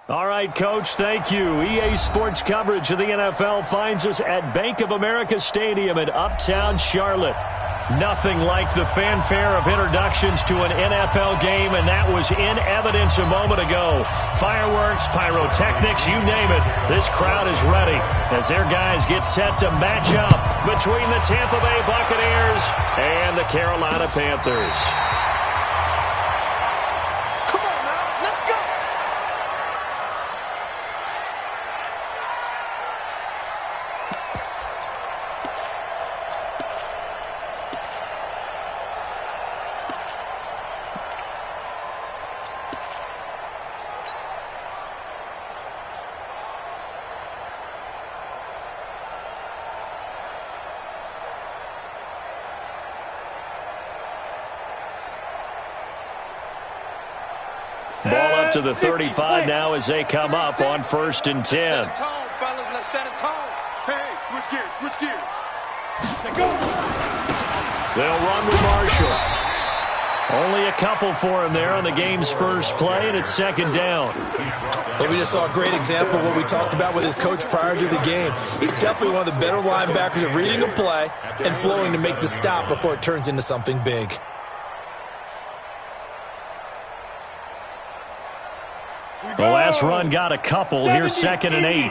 All right, Coach, thank you. EA Sports coverage of the NFL finds us at Bank of America Stadium in Uptown Charlotte. Nothing like the fanfare of introductions to an NFL game, and that was in evidence a moment ago. Fireworks, pyrotechnics, you name it. This crowd is ready as their guys get set to match up between the Tampa Bay Buccaneers and the Carolina Panthers. Ball up to the 35 now as they come up on 1st and 10. Set a tone, fellas. Let's set a tone. Hey, switch gears, switch gears. They'll run with Marshall. Only a couple for him there on the game's first play, and it's 2nd down. But we just saw a great example of what we talked about with his coach prior to the game. He's definitely one of the better linebackers at reading a play and flowing to make the stop before it turns into something big. The last run got a couple. Here's 2nd and 8. Here I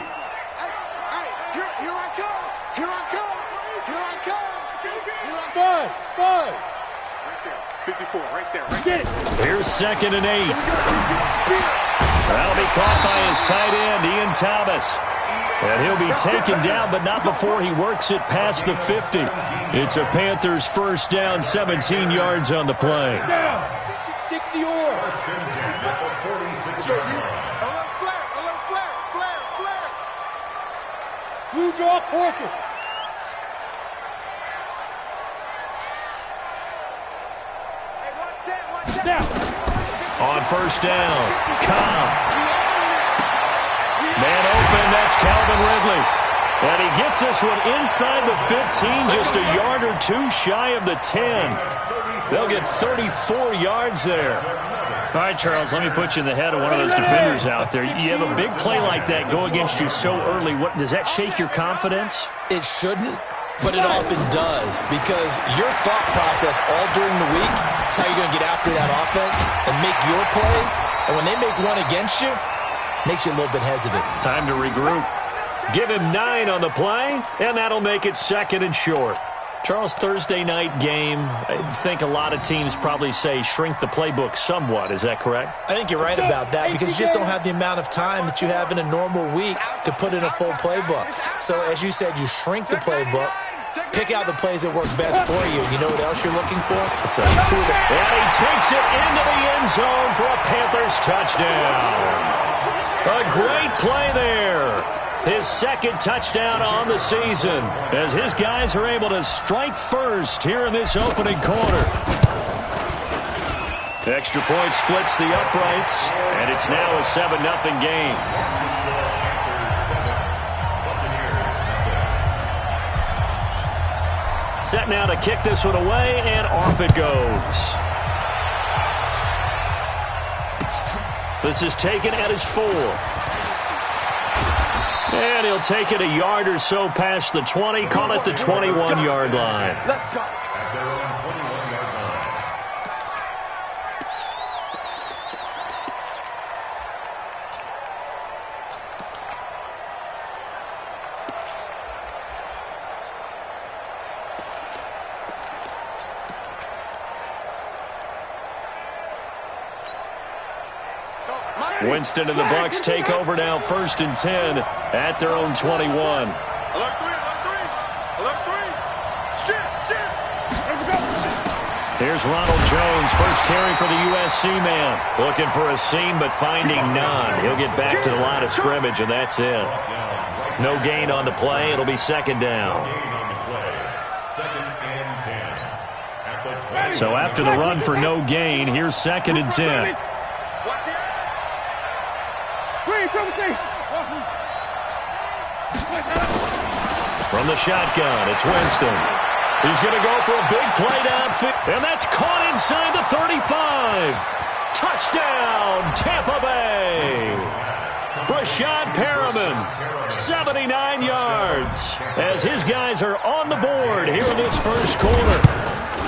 come. Here I come. Here I come. Here I come. Five. Right there. 54, right there. Right there. Here's 2nd and 8. That'll be caught by his tight end, Ian Thomas. And he'll be taken down, but not before he works it past the 50. It's a Panthers first down, 17 yards on the play. 60 yards. Flare. Blue draw corker. Now. On 1st down, Cobb. Man open, that's Calvin Ridley. And he gets this one inside the 15, just a yard or two shy of the 10. They'll get 34 yards there. All right, Charles, let me put you in the head of one of those defenders out there. You have a big play like that go against you so early. What does that shake your confidence? It shouldn't, but it often does, because your thought process all during the week is how you're going to get after that offense and make your plays. And when they make one against you, it makes you a little bit hesitant. Time to regroup. Give him 9 on the play, and that'll make it 2nd and short. Charles, Thursday night game, I think a lot of teams probably say shrink the playbook somewhat. Is that correct? I think you're right about that, because you just don't have the amount of time that you have in a normal week to put in a full playbook. So as you said, you shrink the playbook, pick out the plays that work best for you. You know what else you're looking for? It's a and he takes it into the end zone for a Panthers touchdown. A great play there. His 2nd touchdown on the season as his guys are able to strike first here in this opening quarter. Extra point splits the uprights, and it's now a 7-0 game. Set now to kick this one away, and off it goes. This is taken at his 4. And he'll take it a yard or so past the 20, call it the 21-yard line. Let's go. Winston and the Bucs take over now, 1st and 10 at their own 21. Alert 3. Shit. Here's Ronald Jones, first carry for the USC man. Looking for a seam, but finding none. He'll get back to the line of scrimmage, and that's it. No gain on the play. It'll be 2nd down. So after the run for no gain, here's 2nd and 10. From the shotgun, it's Winston. He's going to go for a big play downfield, and that's caught inside the 35. Touchdown, Tampa Bay. Brashad Perriman, 79 yards, as his guys are on the board here in this first quarter.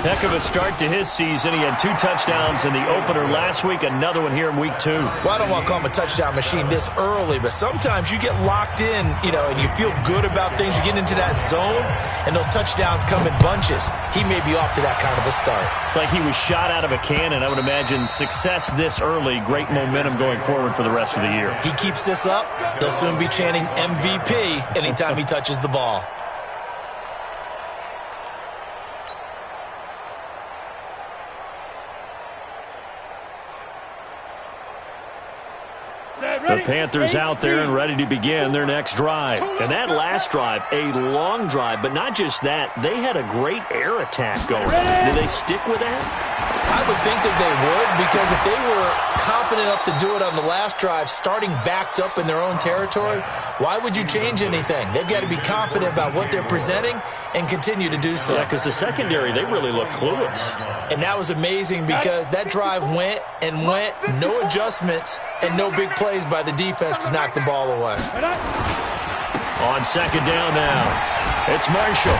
Heck of a start to his season. He had 2 touchdowns in the opener last week, another one here in week 2. Well, I don't want to call him a touchdown machine this early, but sometimes you get locked in, and you feel good about things. You get into that zone, and those touchdowns come in bunches. He may be off to that kind of a start. It's like he was shot out of a cannon. I would imagine success this early, great momentum going forward for the rest of the year. He keeps this up, they'll soon be chanting MVP anytime he touches the ball. The Panthers out there and ready to begin their next drive. And that last drive, a long drive, but not just that. They had a great air attack going. Do they stick with that? I would think that they would, because if they were confident enough to do it on the last drive, starting backed up in their own territory, why would you change anything? They've got to be confident about what they're presenting and continue to do so. Yeah, because the secondary, they really look clueless. And that was amazing because that drive went and went, no adjustments and no big plays by the defense to knock the ball away. On second down now, it's Marshall.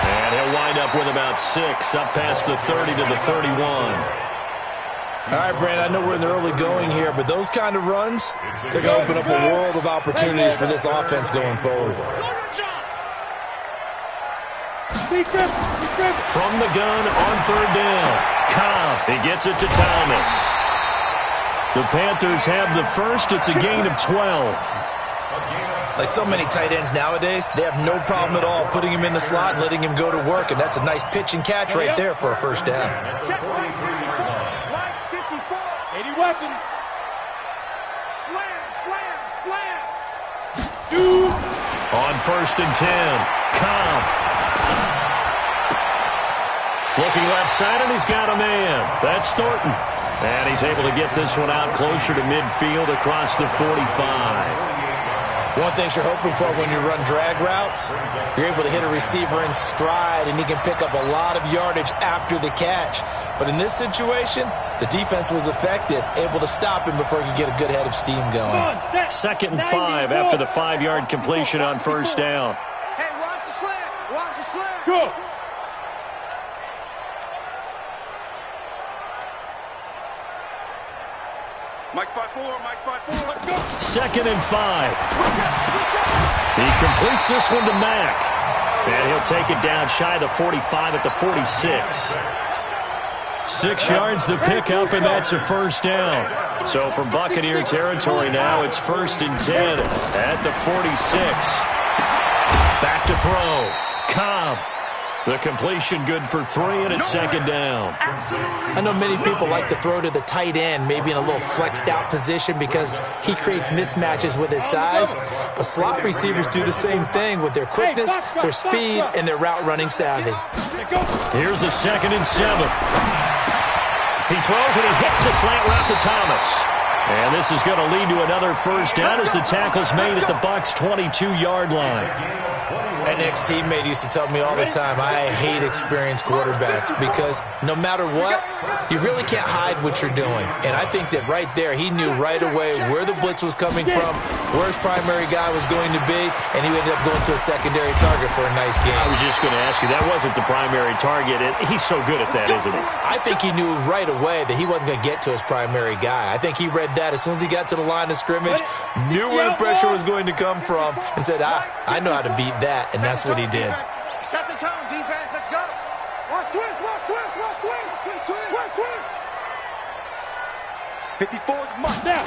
And he'll wind up with about 6, up past the 30 to the 31. All right, Brandon, I know we're in the early going here, but those kind of runs, they're going to open up a world of opportunities for this offense going forward. From the gun on third down, Cobb, he gets it to Thomas. The Panthers have the first. It's a gain of 12. Like so many tight ends nowadays, they have no problem at all putting him in the slot and letting him go to work, and that's a nice pitch and catch right there for a first down. Check 54, 80 weapon. Slam. 2. On first and 10, Cobb. Looking left side, and he's got a man. That's Thornton. And he's able to get this one out closer to midfield across the 45. One thing you're hoping for when you run drag routes, you're able to hit a receiver in stride, and he can pick up a lot of yardage after the catch. But in this situation, the defense was effective, able to stop him before he could get a good head of steam going. Second and 5 after the 5-yard completion on first down. Hey, watch the slant. Watch the slant. Go. Mike 5-4. Let's go. Second and 5. He completes this one to Mack. And he'll take it down shy of the 45 at the 46. 6 yards the pickup, and that's a first down. So from Buccaneer territory now, it's first and 10 at the 46. Back to throw. Cobb. The completion good for 3, and it's second down. I know many people like to throw to the tight end, maybe in a little flexed out position because he creates mismatches with his size. But slot receivers do the same thing with their quickness, their speed, and their route running savvy. Here's a second and 7. He throws and he hits the slant route to Thomas. And this is going to lead to another first down as the tackle's made at the Bucs' 22-yard line. An ex-teammate used to tell me all the time, I hate experienced quarterbacks because no matter what, you really can't hide what you're doing. And I think that right there, he knew right away where the blitz was coming from, where his primary guy was going to be, and he ended up going to a secondary target for a nice game. I was just going to ask you, that wasn't the primary target. He's so good at that, isn't he? I think he knew right away that he wasn't going to get to his primary guy. I think he read that as soon as he got to the line of scrimmage, knew where the pressure was going to come from, and said, I know how to beat that. And that's what he did. Set the tone, defense. Let's go. Watch twist. 54 Mark now.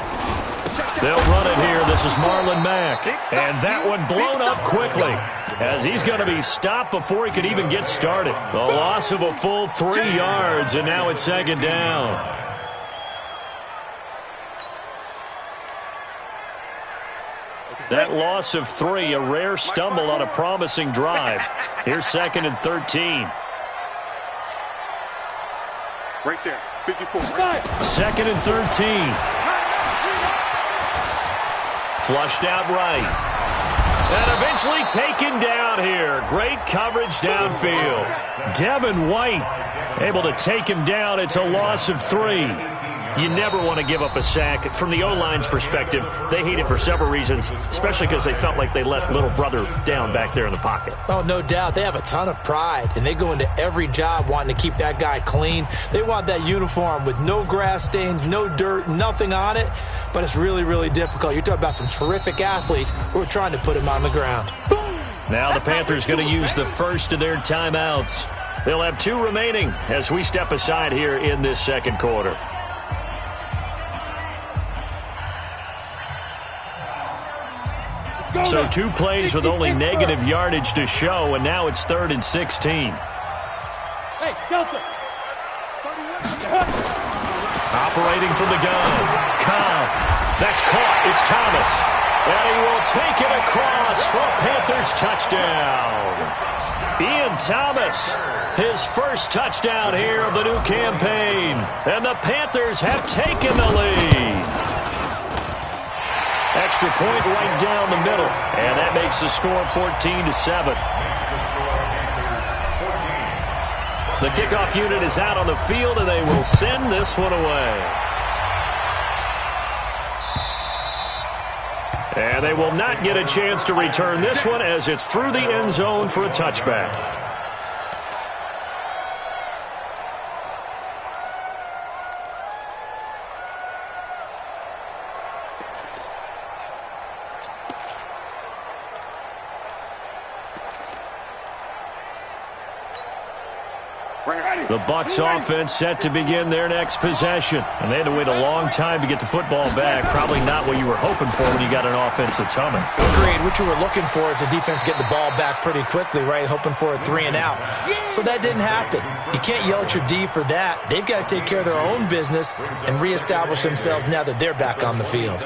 They'll run it here. This is Marlon Mack. And that one blown up quickly as he's going to be stopped before he could even get started. The loss of a full 3 yards, and now it's second down. That loss of 3, a rare stumble on a promising drive. Here's second and 13. Right there, 54. Second and 13. Flushed out right. And eventually taken down here. Great coverage downfield. Devin White able to take him down. It's a loss of 3. You never want to give up a sack. From the O-line's perspective, they hate it for several reasons, especially because they felt like they let little brother down back there in the pocket. Oh, no doubt. They have a ton of pride, and they go into every job wanting to keep that guy clean. They want that uniform with no grass stains, no dirt, nothing on it, but it's really, really difficult. You're talking about some terrific athletes who are trying to put him on the ground. Now the Panthers going to use the first of their timeouts. They'll have 2 remaining as we step aside here in this second quarter. So 2 plays with only negative yardage to show, and now it's 3rd and 16. Hey, Delta. Operating from the gun. Cobb. That's caught. It's Thomas. And he will take it across for a Panthers touchdown. Ian Thomas, his first touchdown here of the new campaign. And the Panthers have taken the lead. Extra point right down the middle. And that makes the score 14-7. The kickoff unit is out on the field, and they will send this one away. And they will not get a chance to return this one as it's through the end zone for a touchback. The Bucs offense set to begin their next possession. And they had to wait a long time to get the football back. Probably not what you were hoping for when you got an offense that's humming. Agreed. What you were looking for is the defense getting the ball back pretty quickly, right? Hoping for a 3 and out. So that didn't happen. You can't yell at your D for that. They've got to take care of their own business and reestablish themselves now that they're back on the field.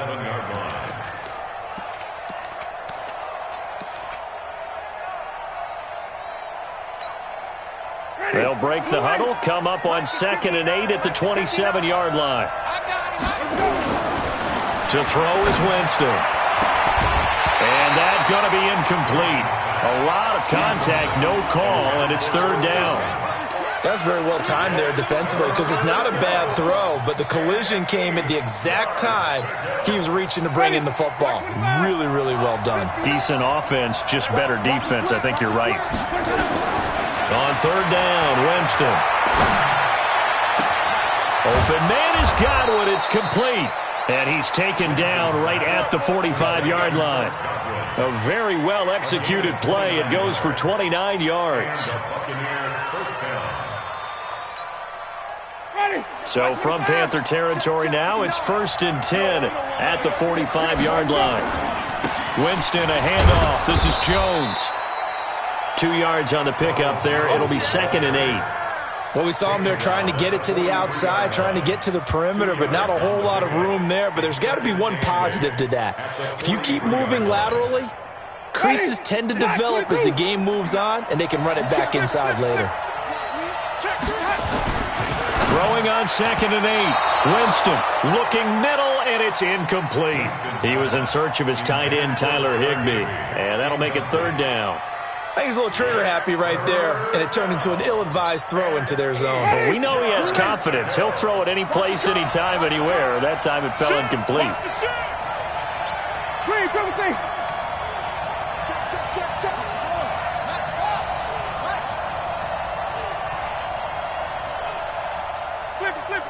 They'll break the huddle, come up on 2nd and 8 at the 27-yard line. To throw is Winston. And that's going to be incomplete. A lot of contact, no call, and it's 3rd down. That's very well timed there defensively because it's not a bad throw, but the collision came at the exact time he was reaching to bring in the football. Really, really well done. Decent offense, just better defense. I think you're right. On 3rd down, Winston. Open man is Godwin. It's complete. And he's taken down right at the 45-yard line. A very well-executed play. It goes for 29 yards. So from Panther territory now, it's 1st and 10 at the 45-yard line. Winston, a handoff. This is Jones. 2 yards on the pickup there. It'll be 2nd and 8. Well, we saw him there trying to get it to the outside, trying to get to the perimeter, but not a whole lot of room there. But there's got to be one positive to that. If you keep moving laterally, creases tend to develop as the game moves on, and they can run it back inside later. Throwing on 2nd and 8. Winston looking middle, and it's incomplete. He was in search of his tight end, Tyler Higbee, and that'll make it 3rd down. I think he's a little trigger happy right there, and it turned into an ill-advised throw into their zone. Well, we know he has confidence. He'll throw it any place, anytime, anywhere. That time it fell incomplete. Green, Timothy. Check.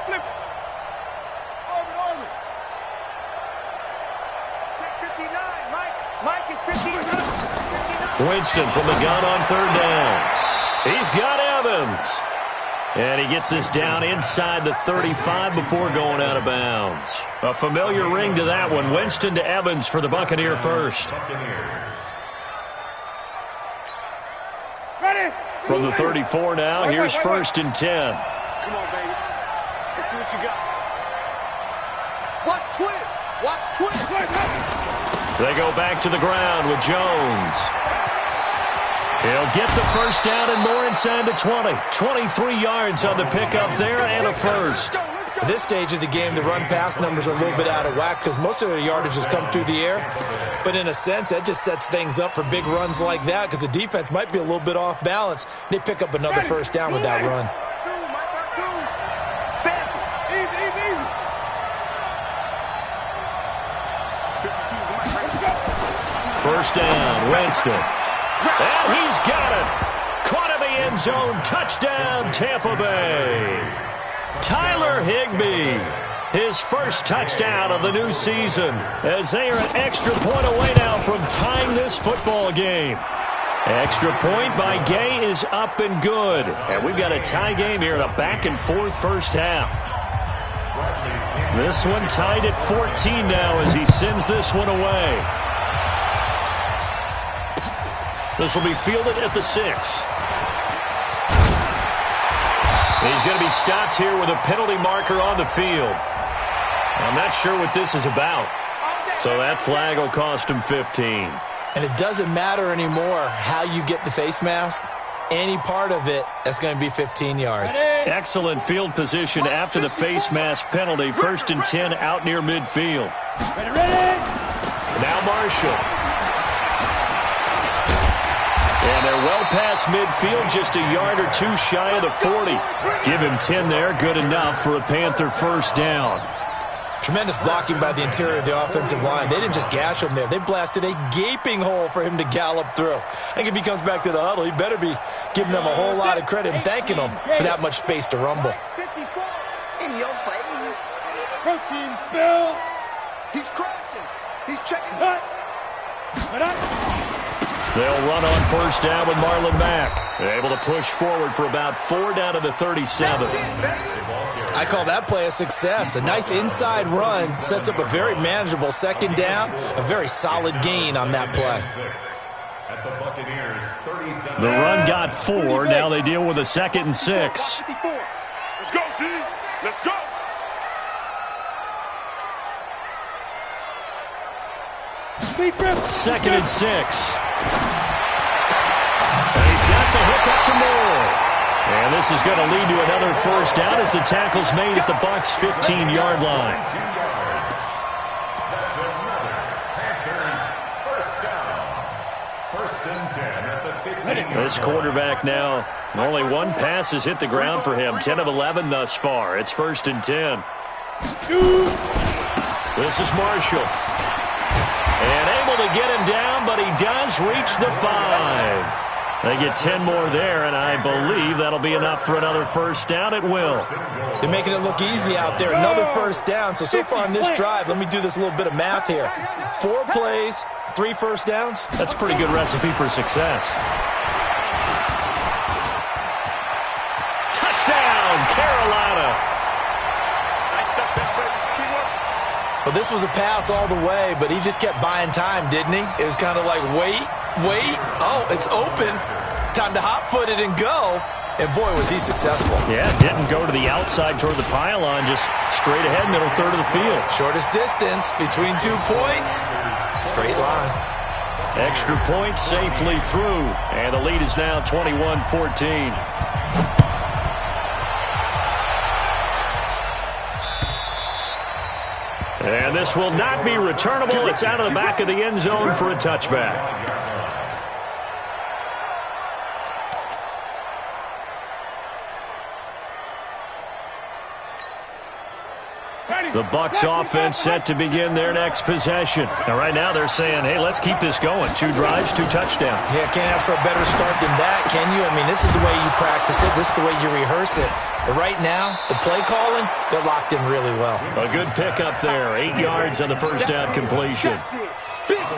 Flip. Orbit. Check 59. Mike is 59. Winston from the gun on 3rd down. He's got Evans. And he gets this down inside the 35 before going out of bounds. A familiar ring to that one. Winston to Evans for the Buccaneer first. Ready? From the 34 now, here's 1st and 10. Come on, baby. Let's see what you got. Watch twist. They go back to the ground with Jones. He'll get the first down and more inside the 20. 23 yards on the pickup there and a first. At this stage of the game, the run-pass numbers are a little bit out of whack because most of their yardage has come through the air. But in a sense, that just sets things up for big runs like that because the defense might be a little bit off balance. They pick up another first down with that run. First down, Winston. And he's got it. Caught in the end zone. Touchdown, Tampa Bay. Tyler Higbee. His first touchdown of the new season, as they are an extra point away now from tying this football game. Extra point by Gay is up and good. And we've got a tie game here in a back-and-forth first half. This one tied at 14 now as he sends this one away. This will be fielded at the 6. He's going to be stopped here with a penalty marker on the field. I'm not sure what this is about. So that flag will cost him 15. And it doesn't matter anymore how you get the face mask. Any part of it, that's going to be 15 yards. Excellent field position after the face mask penalty. 1st and 10 out near midfield. Now Marshall. And they're well past midfield, just a yard or two shy of the 40. Give him 10 there, good enough for a Panther first down. Tremendous blocking by the interior of the offensive line. They didn't just gash him there. They blasted a gaping hole for him to gallop through. I think if he comes back to the huddle, he better be giving them a whole lot of credit and thanking them for that much space to rumble. In your face. Protein spill. He's crashing. He's checking. They'll run on first down with Marlon Mack. They're able to push forward for about 4 down to the 37. I call that play a success. A nice inside run sets up a very manageable second down, a very solid gain on that play. The run got 4. Now they deal with a 2nd and 6. Let's go, D. Let's go. Second and 6. And he's got the hook up to Moore. And this is going to lead to another first down as the tackle's made at the Bucs' 15-yard line. This quarterback now, only one pass has hit the ground for him. 10 of 11 thus far. It's 1st and 10. This is Marshall. And able to get him down, but he does reach the 5. They get 10 more there, and I believe that'll be enough for another first down. It will. They're making it look easy out there. Another first down. So far on this drive, let me do this little bit of math here. 4 plays, 3 first downs. That's a pretty good recipe for success. Touchdown, Carolina. Well, this was a pass all the way, but he just kept buying time, didn't he? It was kind of like, wait. Oh, it's open. Time to hot-foot it and go. And, boy, was he successful. Yeah, didn't go to the outside toward the pylon, just straight ahead, middle third of the field. Shortest distance between 2 points. Straight line. Extra point safely through. And the lead is now 21-14. And this will not be returnable. It's out of the back of the end zone for a touchback. The Bucs offense set to begin their next possession. Now, right now they're saying, hey, let's keep this going. 2 drives, 2 touchdowns. Yeah, can't ask for a better start than that, can you? I mean, this is the way you practice it. This is the way you rehearse it. But right now, the play calling, they're locked in really well. A good pickup there. 8 yards on the first down completion.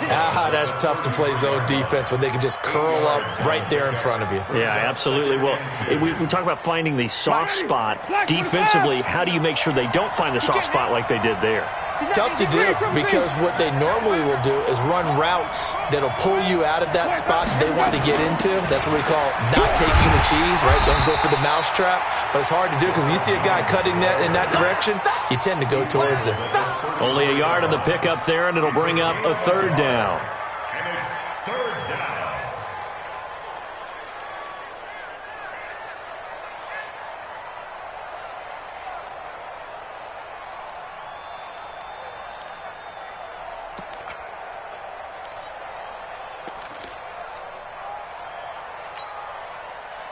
That's tough to play zone defense when they can just curl up right there in front of you. Yeah, absolutely. Well, we talk about finding the soft spot. Defensively, how do you make sure they don't find the soft spot like they did there? Tough to do because what they normally will do is run routes that'll pull you out of that spot they want to get into. That's what we call not taking the cheese, right? Don't go for the mousetrap. But it's hard to do because when you see a guy cutting that in that direction, you tend to go towards him. Only a yard on the pickup there, and it'll bring up a 3rd down. And it's 3rd down.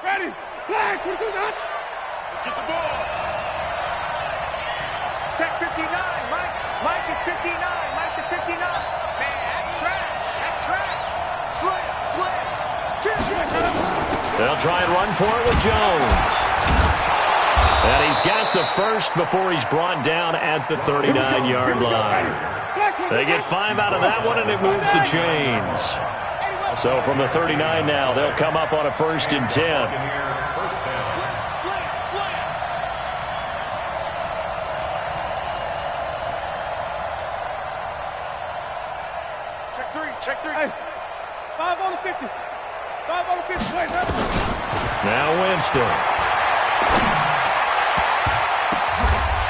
Ready. Flag. What do that? Get the ball. Check 59. Mike is 59. Mike to 59. They'll try and run for it with Jones. And he's got the first before he's brought down at the 39-yard line. They get 5 out of that one, and it moves the chains. So from the 39 now, they'll come up on a 1st and 10. Check 3. Hey, 5 on the 50. 5 on the 50. Wait, now Winston.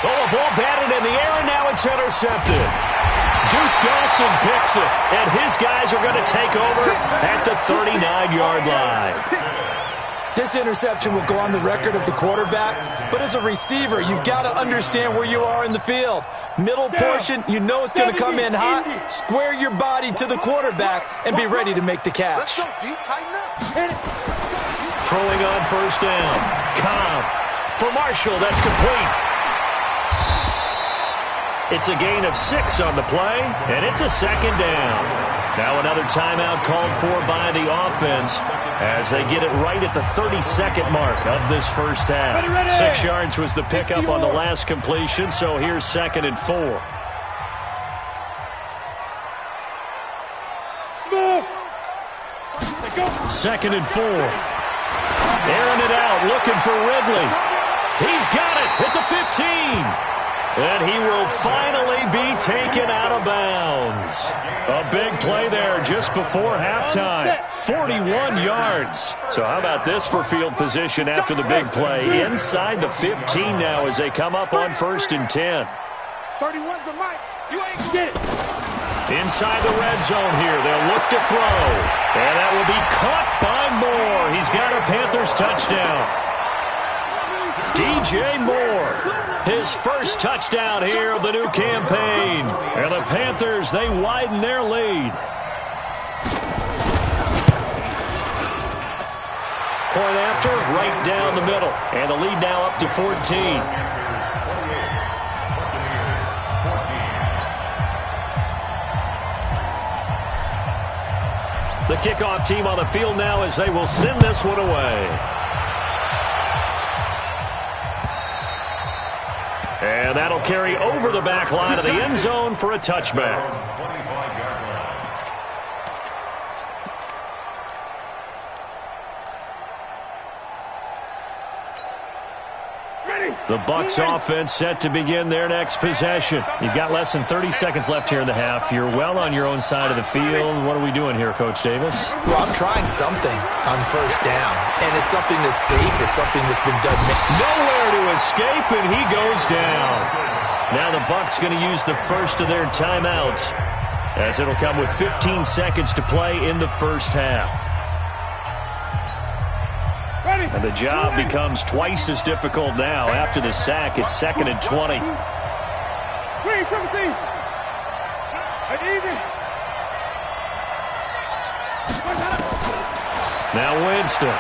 Oh, a ball batted in the air, and now it's intercepted. Duke Dawson picks it, and his guys are going to take over at the 39-yard line. This interception will go on the record of the quarterback, but as a receiver, you've got to understand where you are in the field. Middle portion, you know it's going to come in hot. Square your body to the quarterback and be ready to make the catch. Let's go deep, tighten up. Throwing on 1st down. Cobb for Marshall. That's complete. It's a gain of 6 on the play, and it's a 2nd down. Now another timeout called for by the offense as they get it right at the 32nd mark of this first half. 6 yards was the pickup on the last completion, so here's 2nd and 4. Second and 4. Airing it out, looking for Ridley. He's got it at the 15. And he will finally be taken out of bounds. A big play there just before halftime. 41 yards. So how about this for field position after the big play? Inside the 15 now as they come up on 1st and 10. 31's the mic. You ain't gonna get it. Inside the red zone here. They'll look to throw. And that will be caught by Moore. He's got a Panthers touchdown. DJ Moore, his first touchdown here of the new campaign. And the Panthers, they widen their lead. Point after, right down the middle. And the lead now up to 14. The kickoff team on the field now as they will send this one away. And that'll carry over the back line of the end zone for a touchback. The Bucs offense set to begin their next possession. You've got less than 30 seconds left here in the half. You're well on your own side of the field. What are we doing here, Coach Davis? Well, I'm trying something on 1st down, and it's something that's safe. It's something that's been done. Nowhere to escape, and he goes down. Now the Bucs going to use the first of their timeouts as it'll come with 15 seconds to play in the first half. And the job becomes twice as difficult now. After the sack, it's 2nd and 20. Now Winston.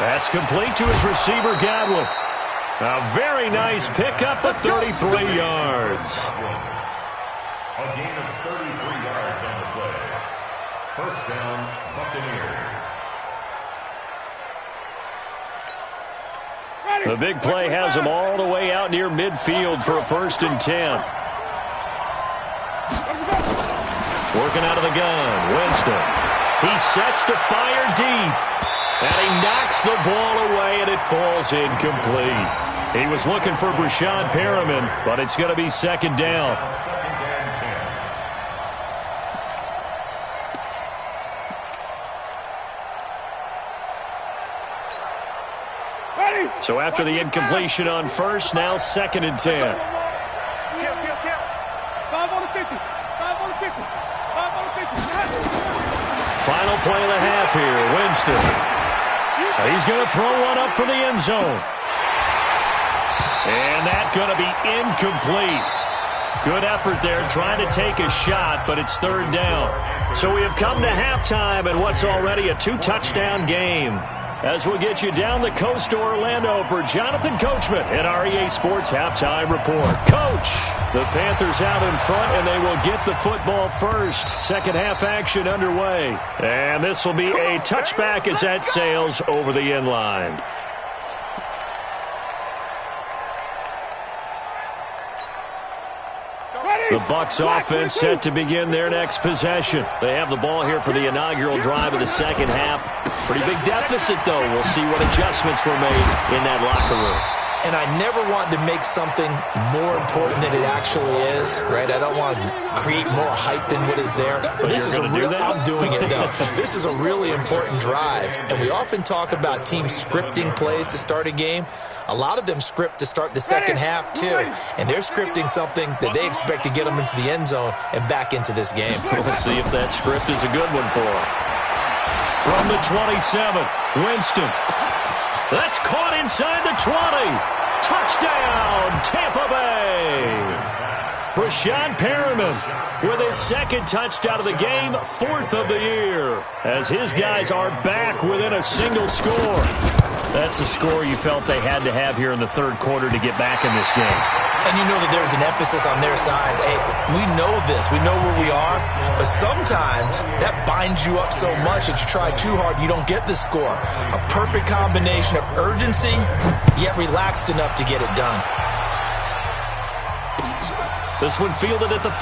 That's complete to his receiver, Godwin. A very nice pickup of 33 yards. A gain of 33 yards on the play. 1st down, Buccaneers. The big play has him all the way out near midfield for a 1st and 10. Working out of the gun, Winston. He sets to fire deep. And he knocks the ball away, and it falls incomplete. He was looking for Brashad Perriman, but it's going to be 2nd down. So after the incompletion on 1st, now 2nd and 10. Kill. 5 on the 50. 5 on the 50. 5 on the 50. Final play of the half here, Winston. He's going to throw one up for the end zone. And that's going to be incomplete. Good effort there trying to take a shot, but it's 3rd down. So we have come to halftime in what's already a 2-touchdown game. as we'll get you down the coast to Orlando for Jonathan Coachman in our EA Sports Halftime Report. Coach, the Panthers out in front, and they will get the football first. Second half action underway. And this will be a touchback as that sails over the end line. The Bucs offense set to begin their next possession. They have the ball here for the inaugural drive of the second half. Pretty big deficit, though. We'll see what adjustments were made in that locker room. And I never want to make something more important than it actually is, right? I don't want to create more hype than what is there. But this is a real, I'm doing it, though. This is a really important drive. And we often talk about teams scripting plays to start a game. A lot of them script to start the second half, too. And they're scripting something that they expect to get them into the end zone and back into this game. We'll see if that script is a good one for them. From the 27, Winston. That's caught inside the 20. Touchdown, Tampa Bay. Rashawn Perriman with his second touchdown of the game, fourth of the year, as his guys are back within a single score. That's a score you felt they had to have here in the third quarter to get back in this game. And you know that there's an emphasis on their side. Hey, we know this. We know where we are. But sometimes that binds you up so much that you try too hard, you don't get the score. A perfect combination of urgency, yet relaxed enough to get it done. This one fielded at the 5.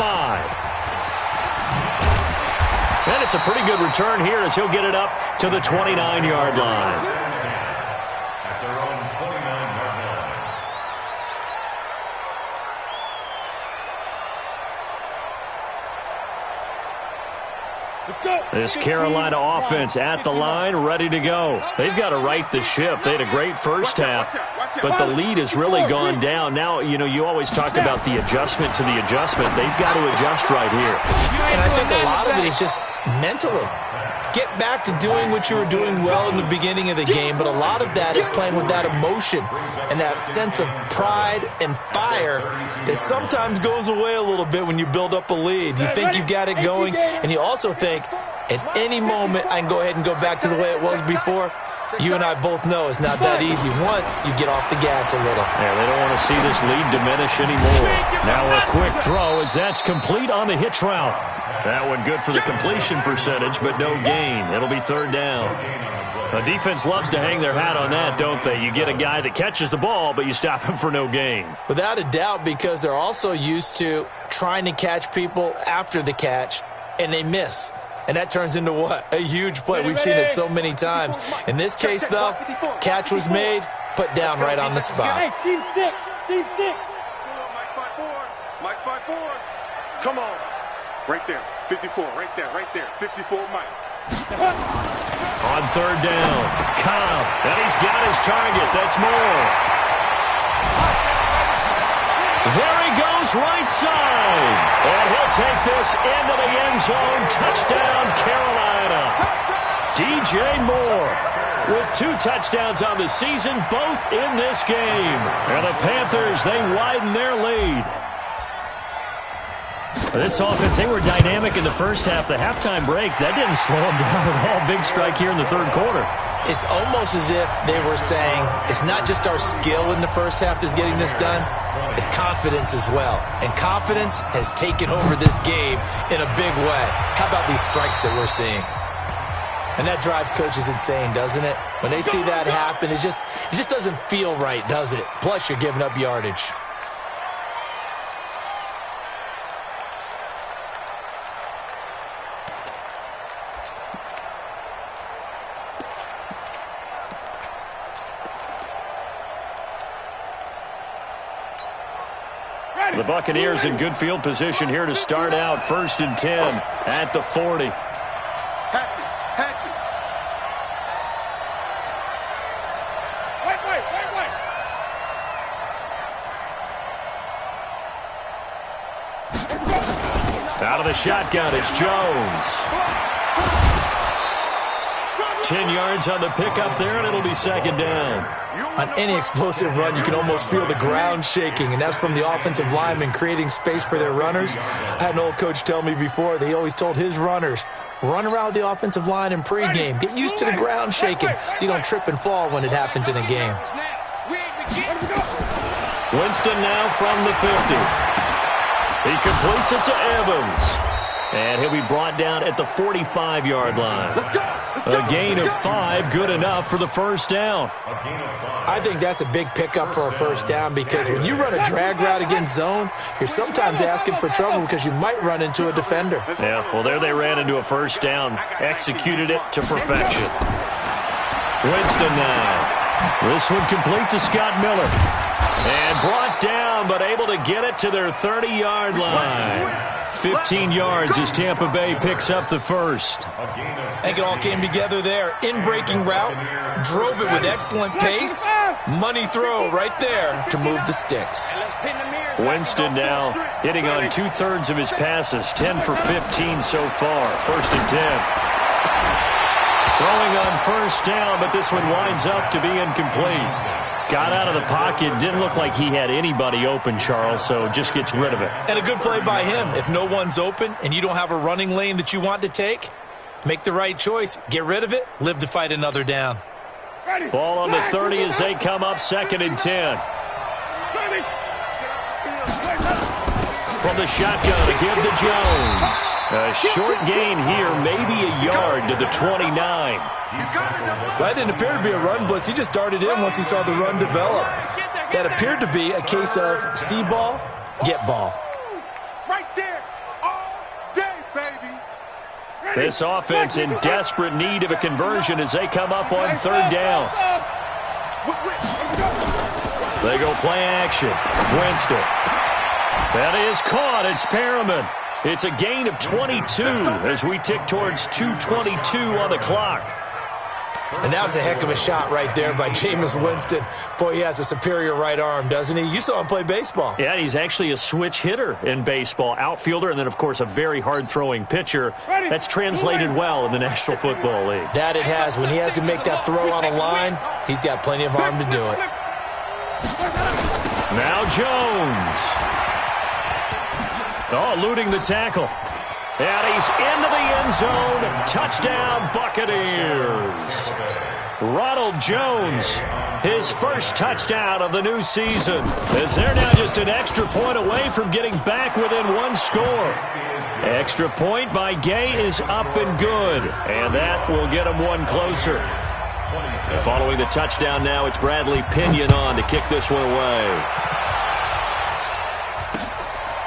And it's a pretty good return here as he'll get it up to the 29-yard line. This Carolina offense at the line, ready to go. They've got to right the ship. They had a great first half, but the lead has really gone down. Now, you know, you always talk about the adjustment to the adjustment. They've got to adjust right here. And I think a lot of it is just mentally. Get back to doing what you were doing well in the beginning of the game, but a lot of that is playing with that emotion and that sense of pride and fire that sometimes goes away a little bit when you build up a lead. You think you've got it going, and you also think, at any moment I can go ahead and go back to the way it was before. You and I both know it's not that easy once you get off the gas a little. Yeah, they don't want to see this lead diminish anymore. Now a quick throw as that's complete on the hitch route. That one good for the completion percentage, but no gain. It'll be third down. The defense loves to hang their hat on that, don't they? You get a guy that catches the ball, but you stop him for no gain. Without a doubt, because they're also used to trying to catch people after the catch, and they miss. And that turns into what? A huge play. We've seen it so many times. In this case, though, catch was made, put down right on the spot. Hey, team 6. Team 6. Mike 5-4. Mike 5-4. Come on. Right there. 54. Right there. Right there. 54, Mike. On third down, Cobb. And he's got his target. That's Moore. There he goes, right side. And he'll take this into the end zone. Touchdown, Carolina. DJ Moore with 2 touchdowns on the season, both in this game. And the Panthers, they widen their lead. This offense, they were dynamic in the first half. The halftime break, that didn't slow them down at all. Big strike here in the third quarter. It's almost as if they were saying, it's not just our skill in the first half that's getting this done, it's confidence as well. And confidence has taken over this game in a big way. How about these strikes that we're seeing? And that drives coaches insane, doesn't it? When they see that happen, it just doesn't feel right, does it? Plus, you're giving up yardage. The Buccaneers in good field position here to start out. 1st and 10 at the 40. Hatchet. Out of the shotgun, it's Jones. 10 yards on the pickup there, and it'll be second down. On any explosive run, you can almost feel the ground shaking, and that's from the offensive linemen creating space for their runners. I had an old coach tell me before, they always told his runners, run around the offensive line in pregame. Get used to the ground shaking so you don't trip and fall when it happens in a game. Winston now from the 50. He completes it to Evans. And he'll be brought down at the 45-yard line. A gain of 5, good enough for the first down. I think that's a big pickup for a first down because when you run a drag route against zone, you're sometimes asking for trouble because you might run into a defender. Yeah, well, there they ran into a first down. Executed it to perfection. Winston now. This one complete to Scott Miller. And brought down, but able to get it to their 30-yard line. 15 yards as Tampa Bay picks up the first. I think it all came together there. In-breaking route, drove it with excellent pace. Money throw right there to move the sticks. Winston now hitting on 2/3 of his passes, 10 for 15 so far. First and 10. Throwing on first down, but this one winds up to be incomplete. Got out of the pocket. Didn't look like he had anybody open, Charles, so just gets rid of it. And a good play by him. If no one's open and you don't have a running lane that you want to take, make the right choice. Get rid of it. Live to fight another down. Ball on the 30 as they come up second and 10. From the shotgun, a give to Jones. A short gain here, maybe a yard to the 29. That didn't appear to be a run blitz. He just darted in once he saw the run develop. That appeared to be a case of see ball, get ball. Right there. All day, baby. This offense in desperate need of a conversion as they come up on third down. They go play action. Winston. That is caught. It's Perriman. It's a gain of 22 as we tick towards 2:22 on the clock. And that was a heck of a shot right there by Jameis Winston. Boy, he has a superior right arm, doesn't he? You saw him play baseball. Yeah, he's actually a switch hitter in baseball. Outfielder and then, of course, a very hard-throwing pitcher. That's translated well in the National Football League. That it has. When he has to make that throw on a line, he's got plenty of arm to do it. Now Jones. Oh, eluding the tackle. And he's into the end zone. Touchdown, Buccaneers. Ronald Jones, his first touchdown of the new season, as they're now just an extra point away from getting back within one score. Extra point by Gay is up and good, and that will get them one closer. Following the touchdown now, it's Bradley Pinion on to kick this one away.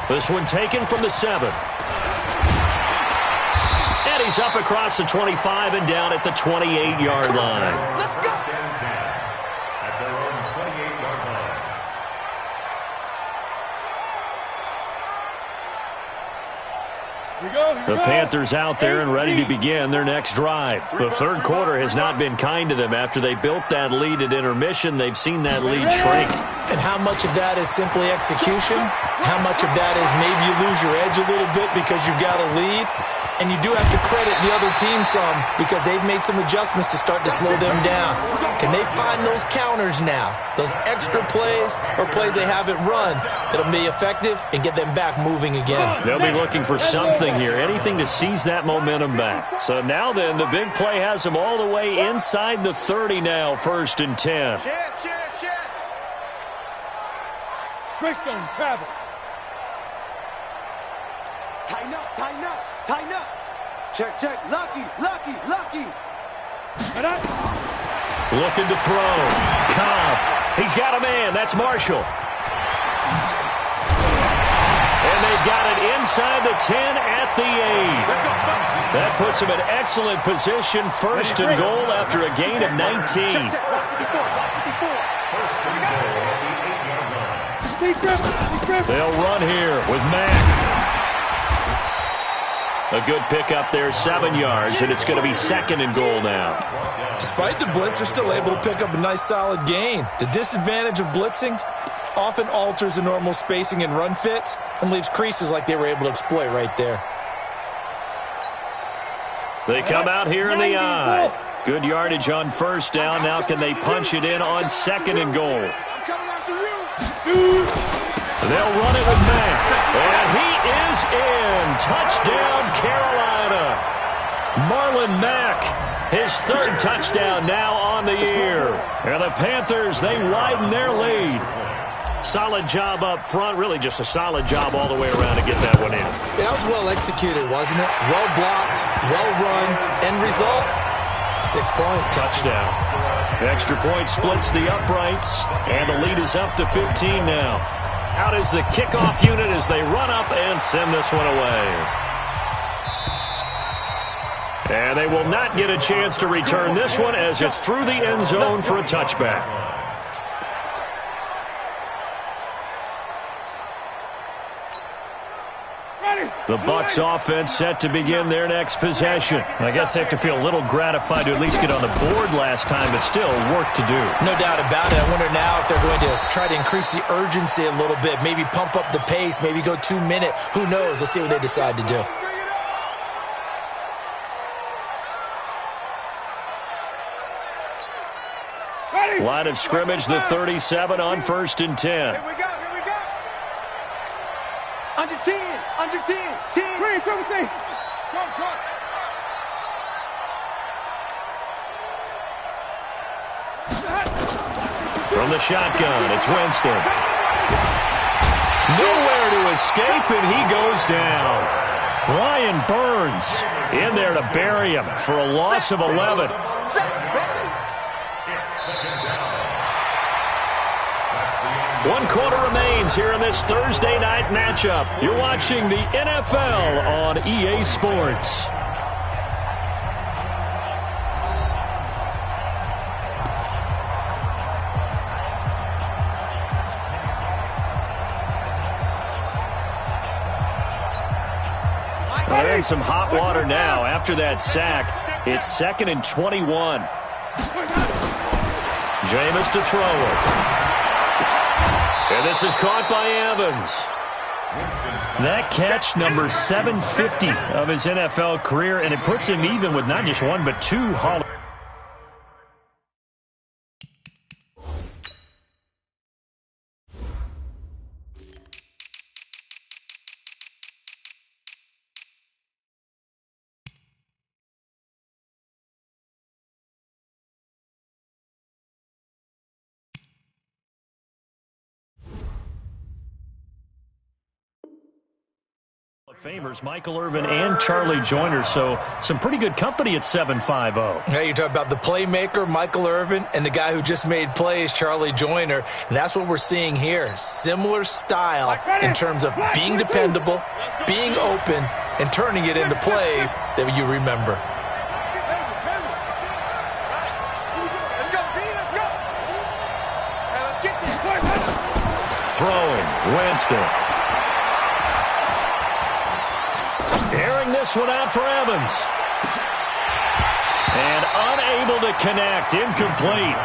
This one taken from the 7. And he's up across the 25 and down at the 28-yard line. Let's go. At their own 28-yard line. The Panthers out there and ready to begin their next drive. The third quarter has not been kind to them. After they built that lead at intermission, they've seen that lead shrink. And how much of that is simply execution? How much of that is maybe you lose your edge a little bit because you've got a lead? And you do have to credit the other team some because they've made some adjustments to start to slow them down. Can they find those counters now, those extra plays or plays they haven't run that'll be effective and get them back moving again? They'll be looking for something here, anything to seize that momentum back. So now then, the big play has them all the way inside the 30 now, first and 10. Yes. Greystone, travel. Tighten up. Check. Lucky. Looking to throw. Cobb. He's got a man. That's Marshall. And they've got it inside the 10 at the 8. That puts them in excellent position. First and goal after a gain of 19. They'll run here with Mack. A good pickup there, 7 yards, and it's going to be second and goal now. Despite the blitz, they're still able to pick up a nice solid gain. The disadvantage of blitzing often alters the normal spacing and run fits and leaves creases like they were able to exploit right there. They come out here in the eye. Good yardage on first down. Now can they punch it in on second and goal? I'm coming after you. They'll run it with Mack. And he is in. Touchdown, Carolina. Marlon Mack, his third touchdown now on the year. And the Panthers, they widen their lead. Solid job up front. Really just a solid job all the way around to get that one in. That was well executed, wasn't it? Well blocked, well run. End result, 6 points. Touchdown. The extra point splits the uprights, and the lead is up to 15 now. Out is the kickoff unit as they run up and send this one away. And they will not get a chance to return this one as it's through the end zone for a touchback. The Bucs offense set to begin their next possession. I guess they have to feel a little gratified to at least get on the board last time, but still work to do. No doubt about it. I wonder now if they're going to try to increase the urgency a little bit, maybe pump up the pace, maybe go 2 minute. Who knows? Let's see what they decide to do. Line of scrimmage, the 37 on 1st and 10. Here we go. Under 10. Under 10. 10. Green, come with me. Trump. From the shotgun, it's Winston. Nowhere to escape, and he goes down. Brian Burns in there to bury him for a loss of 11. One quarter remains here in this Thursday night matchup. You're watching the NFL on EA Sports. Well, they're in some hot water now. After that sack, it's 2nd and 21. Jameis to throw it. And this is caught by Evans. That catch, number 750 of his NFL career, and it puts him even with not just one but two Hall. Famers Michael Irvin and Charlie Joyner, so some pretty good company at 7-5-0. Yeah, you talk about the playmaker, Michael Irvin, and the guy who just made plays, Charlie Joyner, and that's what we're seeing here. Similar style in terms of being dependable, being open, and turning it into plays that you remember. Let's go, B, let's go. Let's get this. Throwing, Winston. Airing this one out for Evans. And unable to connect. Incomplete.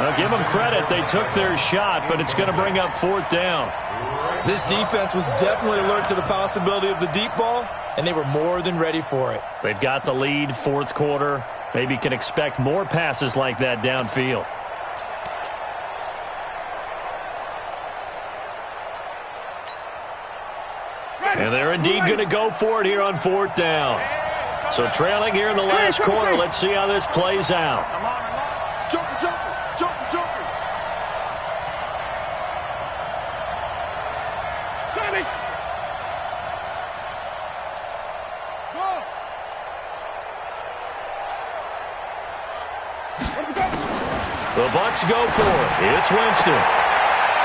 I'll give them credit. They took their shot, but it's going to bring up 4th down. This defense was definitely alert to the possibility of the deep ball, and they were more than ready for it. They've got the lead, 4th quarter. Maybe can expect more passes like that downfield. And they're indeed going to go for it here on 4th down. So trailing here in the last quarter. Let's see how this plays out. Joker. Johnny. The Bucs go for it. It's Winston.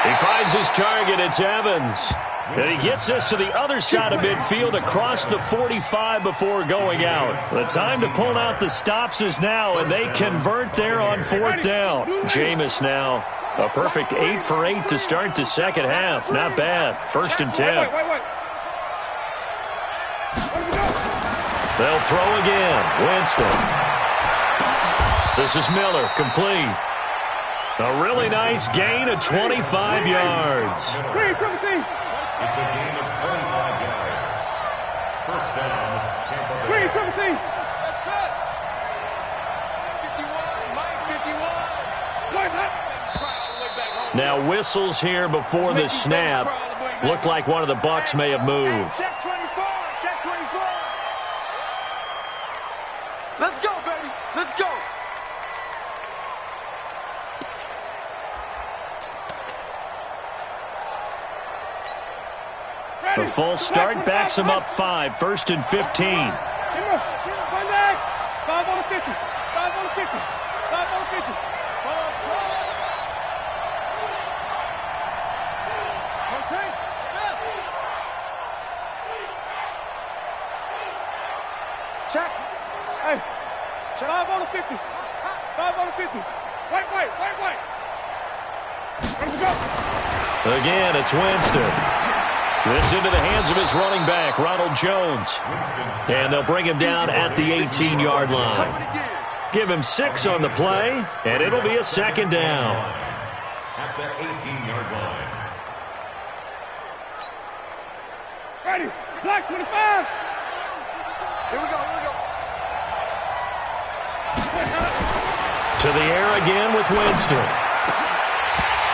He finds his target. It's Evans. And he gets this to the other side of midfield across the 45 before going out. The time to pull out the stops is now, and they convert there on 4th down. Jameis now, a perfect 8 for 8 to start the second half. Not bad. 1st and 10. They'll throw again. Winston. This is Miller, complete. A really nice gain of 25 yards. It's a gain of 25 yards. First down, Tampa Bay. Now whistles here before the snap. Looked like one of the Bucs may have moved. Check 24. Check 24. Let's go, baby. Let's go. The false start backs him up 5, 1st and 15. 5 on the 50. 5 on the 50. 5 on the 50. Okay. Check. Hey. 5 on the 50. 5 on the 50. Wait. Ready to go. Again, it's Winston. This into the hands of his running back, Ronald Jones. And they'll bring him down at the 18-yard line. Give him 6 on the play, and it'll be a 2nd down. At the 18-yard line. Ready. Black 25. Here we go. To the air again with Winston.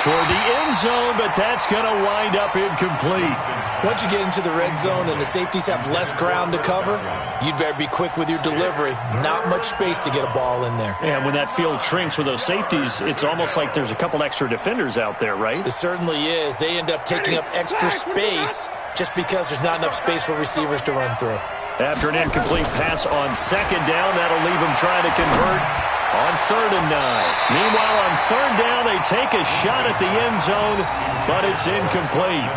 Toward the end zone, but that's going to wind up incomplete. Once you get into the red zone and the safeties have less ground to cover, you'd better be quick with your delivery. Not much space to get a ball in there. And when that field shrinks with those safeties, it's almost like there's a couple extra defenders out there, right? It certainly is. They end up taking up extra space just because there's not enough space for receivers to run through. After an incomplete pass on 2nd down, that'll leave them trying to convert on 3rd and 9. Meanwhile, on 3rd down, they take a shot at the end zone, but it's incomplete.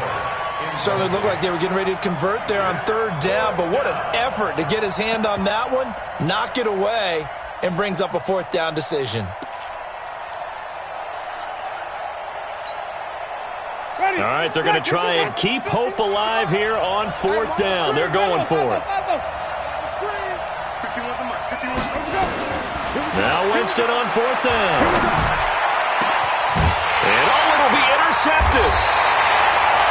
Certainly looked like they were getting ready to convert there on 3rd down, but what an effort to get his hand on that one, knock it away, and brings up a 4th down decision. All right, they're going to try and keep hope alive here on 4th down. They're going for it. Now Winston on 4th down. And it'll be intercepted.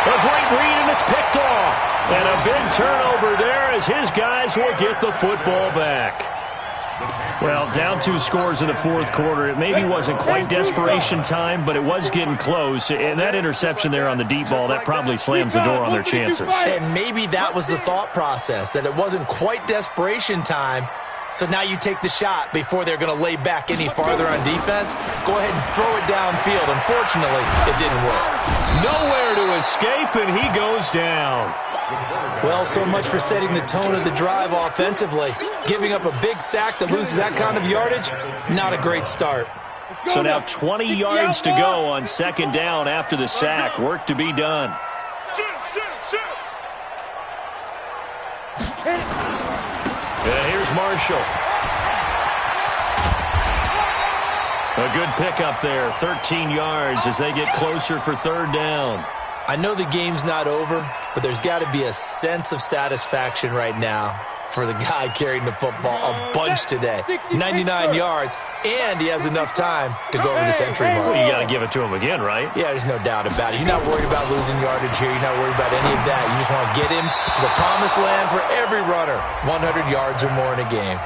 A great read, and it's picked off. And a big turnover there as his guys will get the football back. Well, down 2 scores in the 4th quarter. It maybe wasn't quite desperation time, but it was getting close. And that interception there on the deep ball, that probably slams the door on their chances. And maybe that was the thought process, that it wasn't quite desperation time. So now you take the shot before they're going to lay back any farther on defense. Go ahead and throw it downfield. Unfortunately, it didn't work. Nowhere to escape, and he goes down. Well, so much for setting the tone of the drive offensively. Giving up a big sack that loses that kind of yardage, not a great start. So now 20 yards to go on 2nd down after the sack. Work to be done. And here's Marshall. A good pickup there, 13 yards as they get closer for 3rd down. I know the game's not over, but there's got to be a sense of satisfaction right now for the guy carrying the football a bunch today. 99 yards, and he has enough time to go over the century mark. Well, you got to give it to him again, right? Yeah, there's no doubt about it. You're not worried about losing yardage here. You're not worried about any of that. You just want to get him to the promised land for every runner. 100 yards or more in a game.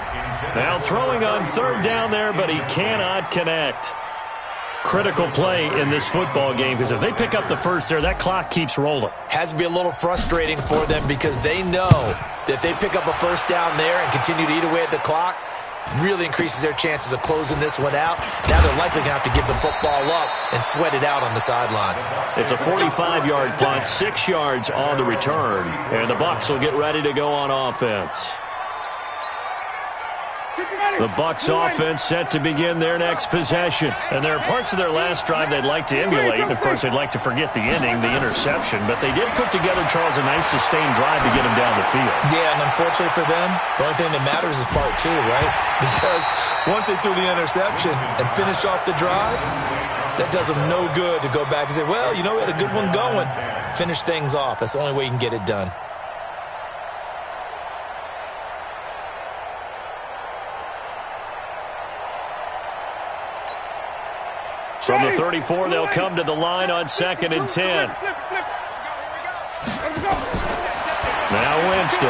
Now throwing on 3rd down there, but he cannot connect. Critical play in this football game, because if they pick up the first there, that clock keeps rolling. Has to be a little frustrating for them because they know that they pick up a 1st down there and continue to eat away at the clock, really increases their chances of closing this one out. Now they're likely going to have to give the football up and sweat it out on the sideline. It's a 45-yard punt, 6 yards on the return, and the Bucs will get ready to go on offense. The Bucs offense set to begin their next possession. And there are parts of their last drive they'd like to emulate. And, of course, they'd like to forget the ending, the interception. But they did put together, Charles, a nice sustained drive to get them down the field. Yeah, and unfortunately for them, the only thing that matters is part 2, right? Because once they threw the interception and finished off the drive, that does them no good to go back and say, well, you know, we had a good one going. Finish things off. That's the only way you can get it done. From the 34, they'll come to the line on 2nd and 10. Now Winston.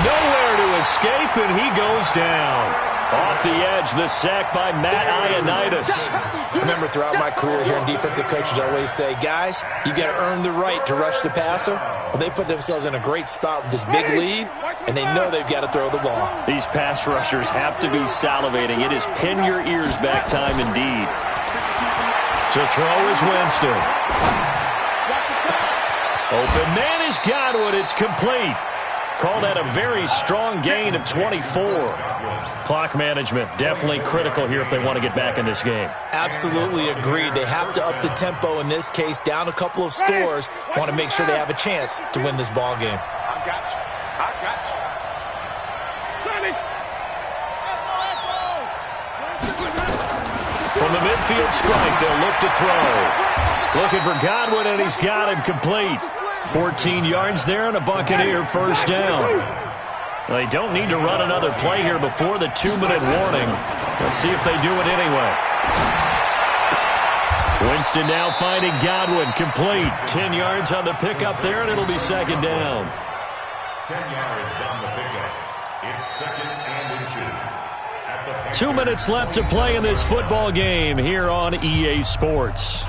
Nowhere to escape, and he goes down. Off the edge, the sack by Matt Ioannidis. I remember throughout my career here in defensive coaches always say, guys, you got to earn the right to rush the passer. Well, they put themselves in a great spot with this big lead, and they know they've got to throw the ball. These pass rushers have to be salivating. It is pin your ears back time indeed. To throw is Winston. Open man is Godwin. It's complete. Called at a very strong gain of 24. Clock management definitely critical here if they want to get back in this game. Absolutely agreed. They have to up the tempo in this case, down a couple of scores. Want to make sure they have a chance to win this ball game. I got you. I got you. From the midfield strike, they'll look to throw. Looking for Godwin, and he's got him complete. 14 yards there and a Buccaneer first down. They don't need to run another play here before the 2-minute warning. Let's see if they do it anyway. Winston now finding Godwin complete. 10 yards on the pickup there, and it'll be second down. 10 yards on the pickup. It's second and inches. 2 minutes left to play in this football game here on EA Sports.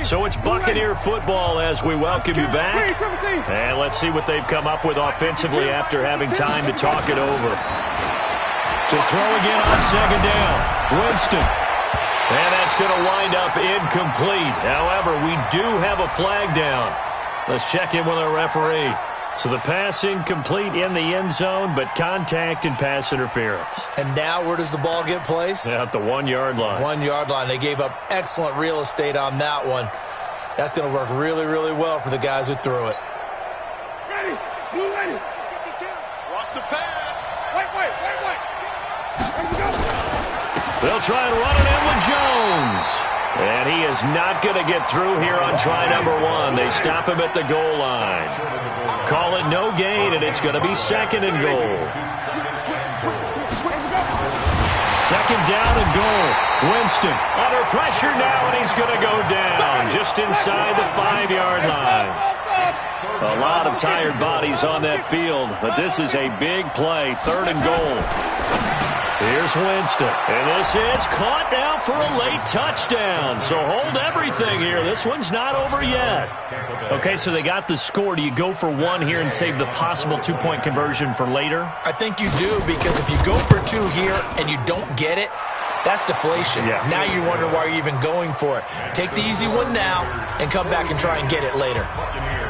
So it's Buccaneer football as we welcome you back. And let's see what they've come up with offensively after having time to talk it over. To throw again on second down. Winston. And that's going to wind up incomplete. However, we do have a flag down. Let's check in with our referee. So the pass incomplete in the end zone, but contact and pass interference. And now where does the ball get placed? At the 1-yard line. 1-yard line. They gave up excellent real estate on that one. That's going to work really, really well for the guys who threw it. Ready. Blue ready. Watch the pass. Wait. Ready to go. They'll try and run it in with Jones. And he is not going to get through here on try number 1. They stop him at the goal line. Call it no gain, and it's going to be second and goal. Second down and goal. Winston under pressure now, and he's going to go down just inside the 5-yard line. A lot of tired bodies on that field, but this is a big play. Third and goal. Here's Winston, and this is caught now for a late touchdown. So hold everything here. This one's not over yet. Okay, so they got the score. Do you go for 1 here and save the possible 2-point conversion for later? I think you do, because if you go for 2 here and you don't get it, that's deflation. Yeah. Now you're wondering why you're even going for it. Take the easy one now and come back and try and get it later.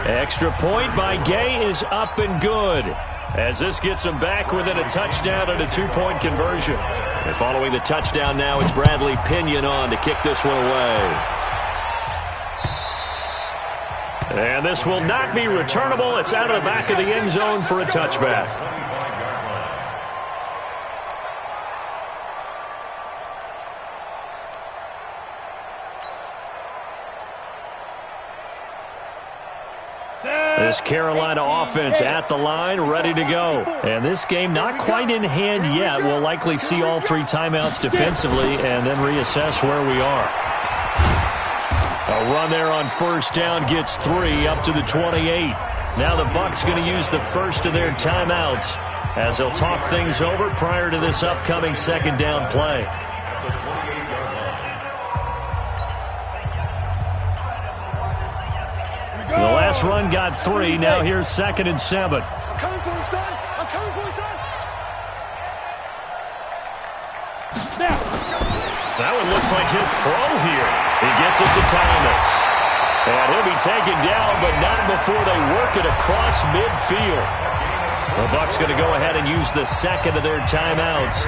Extra point by Gay is up and good, as this gets them back within a touchdown and a 2-point conversion. And following the touchdown now, it's Bradley Pinion on to kick this one away. And this will not be returnable. It's out of the back of the end zone for a touchback. This Carolina offense at the line, ready to go. And this game not quite in hand yet. We'll likely see all 3 timeouts defensively and then reassess where we are. A run there on first down gets 3 up to the 28. Now the Bucs going to use the first of their timeouts as they'll talk things over prior to this upcoming second down play. The last run got 3. Now here's 2nd and 7. I'm coming for you, son. I'm coming for you, son. Now. That one looks like he'll throw here. He gets it to Thomas. And he'll be taken down, but not before they work it across midfield. The Bucs going to go ahead and use the second of their timeouts,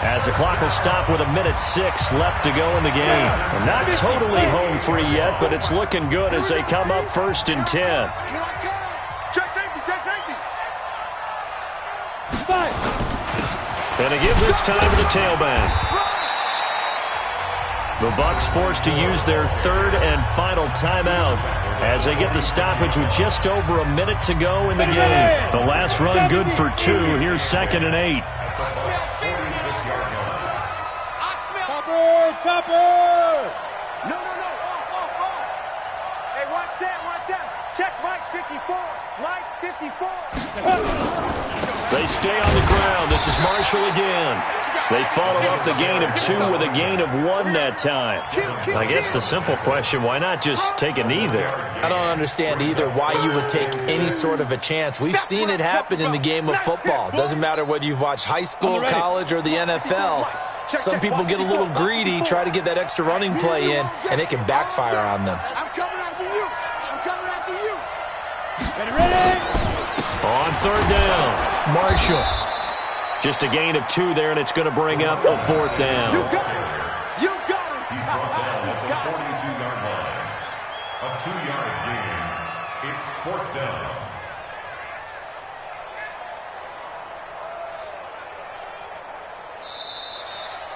as the clock will stop with 1:06 left to go in the game. And not totally home free yet, but it's looking good as they come up 1st and 10. Check safety, check safety. And they give this time to the tailback. The Bucs forced to use their 3rd and final timeout as they get the stoppage with just over a minute to go in the game. The last run good for 2. Here's 2nd and 8. chopper! No. Off. Hey, watch that. Check Mike 54. Mike 54. They stay on the ground. This is Marshall again. They follow up the gain of 2 with a gain of 1 that time. I guess the simple question, why not just take a knee there? I don't understand either why you would take any sort of a chance. We've seen it happen in the game of football. It doesn't matter whether you've watched high school, college, or the NFL. Some people get a little greedy, try to get that extra running play in, and it can backfire on them. I'm coming after you. Ready? On 3rd down, Marshall. Just a gain of 2 there, and it's going to bring up a 4th down. You got it. He's brought down at the 42-yard line. A 2-yard gain. It's 4th down.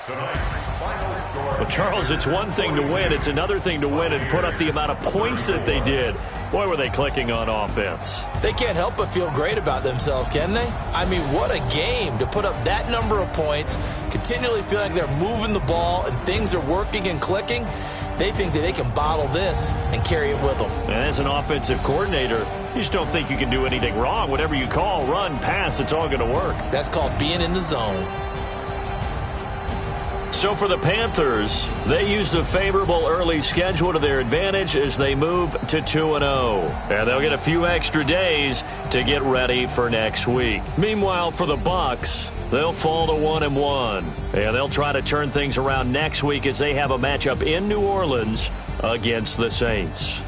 Well, Charles, it's one thing to win. It's another thing to win and put up the amount of points that they did. Boy, were they clicking on offense. They can't help but feel great about themselves, can they? I mean, what a game to put up that number of points, continually feeling like they're moving the ball and things are working and clicking. They think that they can bottle this and carry it with them. And as an offensive coordinator, you just don't think you can do anything wrong. Whatever you call, run, pass, it's all going to work. That's called being in the zone. So for the Panthers, they use the favorable early schedule to their advantage as they move to 2-0. And they'll get a few extra days to get ready for next week. Meanwhile, for the Bucs, they'll fall to 1-1. And they'll try to turn things around next week as they have a matchup in New Orleans against the Saints.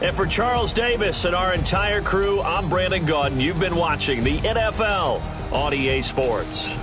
And for Charles Davis and our entire crew, I'm Brandon Gaudin. You've been watching the NFL on EA Sports.